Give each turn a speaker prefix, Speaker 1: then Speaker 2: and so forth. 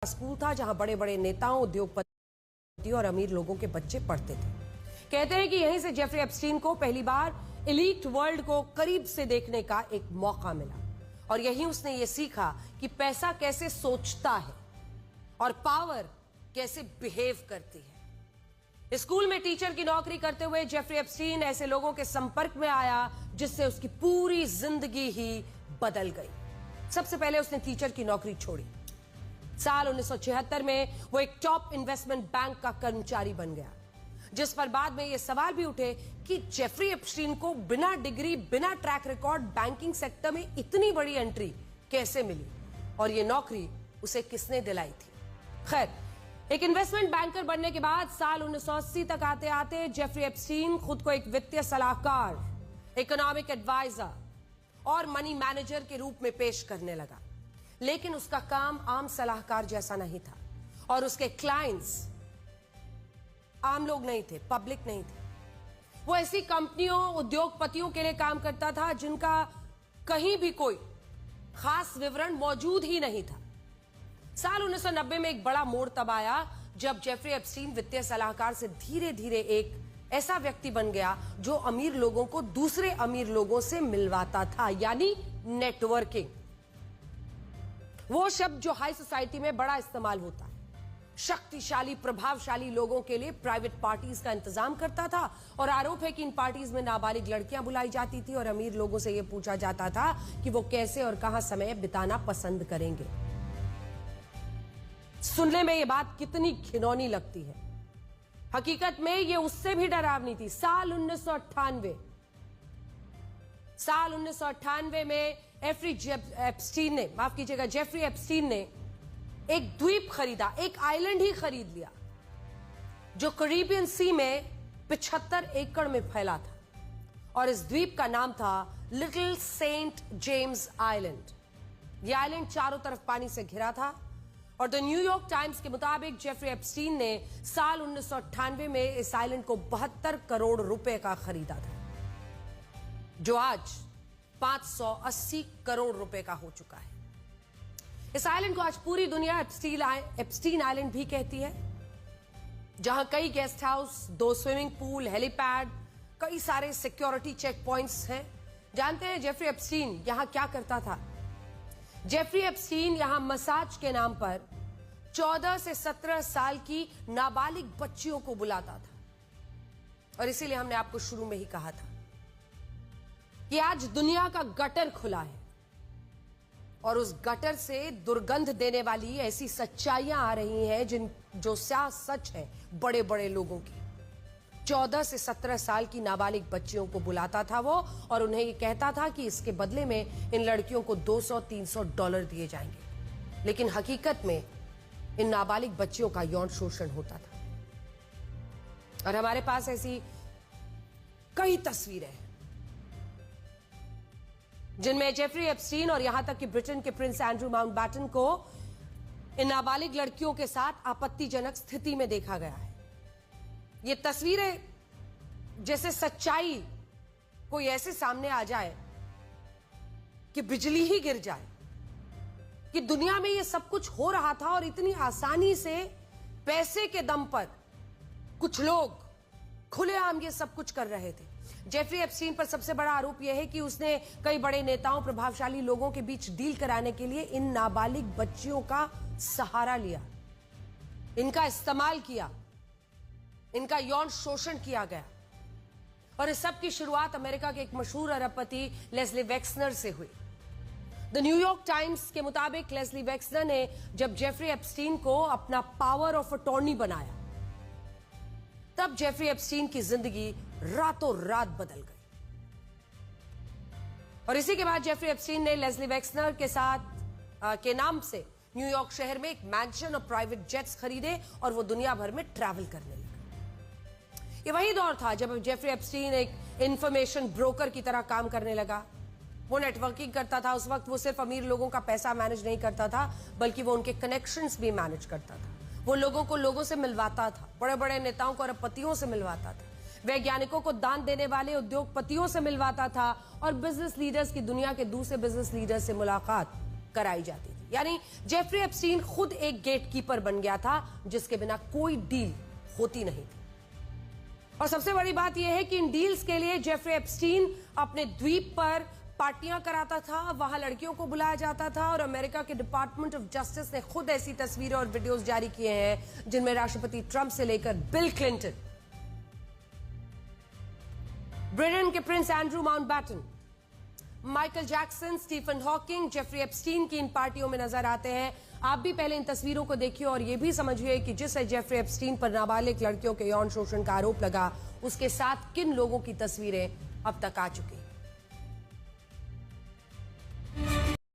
Speaker 1: School था जहां बड़े बड़े नेताओं, उद्योगपतियों और अमीर लोगों के बच्चे पढ़ते थे। कहते हैं कि यहीं से जेफरी एप्स्टीन को पहली बार एलीट वर्ल्ड को करीब से देखने का एक मौका मिला और यहीं उसने ये सीखा कि पैसा कैसे सोचता है और पावर कैसे बिहेव करती है। स्कूल में टीचर की नौकरी करते हुए जेफरी एप्स्टीन ऐसे लोगों के संपर्क में आया जिससे उसकी पूरी जिंदगी ही बदल गई। सबसे पहले उसने टीचर की नौकरी छोड़ी। साल 1976 में वो एक टॉप इन्वेस्टमेंट बैंक का कर्मचारी बन गया, जिस पर बाद में ये सवाल भी उठे कि जेफरी एप्स्टीन को बिना डिग्री, बिना ट्रैक रिकॉर्ड बैंकिंग सेक्टर में इतनी बड़ी एंट्री कैसे मिली और ये नौकरी उसे किसने दिलाई थी। खैर, एक इन्वेस्टमेंट बैंकर बनने के बाद साल 1980 तक आते आते जेफरी एप्स्टीन खुद को एक वित्तीय सलाहकार, इकोनॉमिक एडवाइजर और मनी मैनेजर के रूप में पेश करने लगा। लेकिन उसका काम आम सलाहकार जैसा नहीं था और उसके क्लाइंट्स आम लोग नहीं थे, पब्लिक नहीं थे। वो ऐसी कंपनियों, उद्योगपतियों के लिए काम करता था जिनका कहीं भी कोई खास विवरण मौजूद ही नहीं था। साल 1990 में एक बड़ा मोड़ तब आया जब जेफरी एप्स्टीन वित्तीय सलाहकार से धीरे धीरे एक ऐसा व्यक्ति बन गया जो अमीर लोगों को दूसरे अमीर लोगों से मिलवाता था, यानी नेटवर्किंग। वो शब्द जो हाई सोसाइटी में बड़ा इस्तेमाल होता है। शक्तिशाली, प्रभावशाली लोगों के लिए प्राइवेट पार्टीज का इंतजाम करता था और आरोप है कि इन पार्टीज में नाबालिग लड़कियां बुलाई जाती थी और अमीर लोगों से यह पूछा जाता था कि वो कैसे और कहां समय बिताना पसंद करेंगे। सुनने में यह बात कितनी घिनौनी लगती है, हकीकत में यह उससे भी डरावनी थी। साल 1998 में जेफरी एप्स्टीन ने एक द्वीप खरीदा, एक आइलैंड ही खरीद लिया जो कैरिबियन सी में 75 एकड़ में फैला था और इस द्वीप का नाम था लिटिल सेंट जेम्स आइलैंड। यह आइलैंड चारों तरफ पानी से घिरा था और द न्यूयॉर्क टाइम्स के मुताबिक जेफरी एप्स्टीन ने साल 1998 में इस आइलैंड को 72 करोड़ रुपए का खरीदा था, जो आज 580 करोड़ रुपए का हो चुका है। इस आइलैंड को आज पूरी दुनिया एप्स्टीन आइलैंड भी कहती है, जहां कई guest house, 2 swimming pool, helipad, कई सारे सिक्योरिटी चेक पॉइंट्स हैं। जानते हैं जेफरी एप्स्टीन यहां क्या करता था? जेफरी एप्स्टीन यहां मसाज के नाम पर 14 से 17 साल की नाबालिग बच्चियों को बुलाता था और इसीलिए हमने आपको शुरू में ही कहा था कि आज दुनिया का गटर खुला है और उस गटर से दुर्गंध देने वाली ऐसी सच्चाइयां आ रही हैं जो सच है बड़े बड़े लोगों की। 14 से 17 साल की नाबालिग बच्चियों को बुलाता था वो और उन्हें ये कहता था कि इसके बदले में इन लड़कियों को $200-300 दिए जाएंगे, लेकिन हकीकत में इन नाबालिग बच्चियों का यौन शोषण होता था। और हमारे पास ऐसी कई तस्वीरें हैं जिनमें जेफरी एप्स्टीन और यहां तक कि ब्रिटेन के प्रिंस एंड्रू माउंटबैटन को इन नाबालिग लड़कियों के साथ आपत्तिजनक स्थिति में देखा गया है। ये तस्वीरें जैसे सच्चाई कोई ऐसे सामने आ जाए कि बिजली ही गिर जाए, कि दुनिया में ये सब कुछ हो रहा था और इतनी आसानी से पैसे के दम पर कुछ लोग खुलेआम ये सब कुछ कर रहे थे। जेफरी एप्स्टीन पर सबसे बड़ा आरोप यह है कि उसने कई बड़े नेताओं, प्रभावशाली लोगों के बीच डील कराने के लिए इन नाबालिग बच्चियों का सहारा लिया, इनका इस्तेमाल किया, इनका यौन शोषण किया गया। और इस सब की शुरुआत अमेरिका के एक मशहूर अरबपति लेस्ली वेक्सनर से हुई। द न्यूयॉर्क टाइम्स के मुताबिक लेस्ली वेक्सनर ने जब जेफरी एप्स्टीन को अपना पावर ऑफ अटॉर्नी बनाया, तब जेफरी एप्स्टीन की जिंदगी रातों रात बदल गई। और इसी के बाद जेफरी एप्स्टीन ने लेस्ली वेक्सनर के साथ के नाम से न्यूयॉर्क शहर में एक मैंशन और प्राइवेट जेट्स खरीदे और वो दुनिया भर में ट्रैवल करने लगा। ये वही दौर था जब जेफरी एप्स्टीन एक इंफॉर्मेशन ब्रोकर की तरह काम करने लगा। वो नेटवर्किंग करता था। उस वक्त वो सिर्फ अमीर लोगों का पैसा मैनेज नहीं करता था, बल्कि वो उनके कनेक्शंस भी मैनेज करता था। वो लोगों को लोगों से मिलवाता था, बड़े बड़े नेताओं को अरबपतियों से मिलवाता था, वैज्ञानिकों को दान देने वाले उद्योगपतियों से मिलवाता था और बिजनेस लीडर्स की दुनिया के दूसरे बिजनेस लीडर्स से मुलाकात कराई जाती थी। यानी जेफरी एप्स्टीन खुद एक गेटकीपर बन गया था जिसके बिना कोई डील होती नहीं। और सबसे बड़ी बात यह है कि इन डील्स के लिए जेफरी एप्स्टीन अपने द्वीप पर पार्टियां कराता था, वहां लड़कियों को बुलाया जाता था और अमेरिका के डिपार्टमेंट ऑफ जस्टिस ने खुद ऐसी तस्वीरें और वीडियोस जारी किए हैं जिनमें राष्ट्रपति ट्रंप से लेकर बिल क्लिंटन, ब्रिटेन के prince Andrew Mountbatten, Michael Jackson, Stephen Hawking, Jeffrey Epstein की इन पार्टियों में नजर आते हैं। आप भी पहले इन तस्वीरों को देखिए और यह भी समझिए कि जिस जेफरी एप्स्टीन पर नाबालिग लड़कियों के यौन शोषण का आरोप लगा, उसके साथ किन लोगों की तस्वीरें अब तक आ चुकी हैं।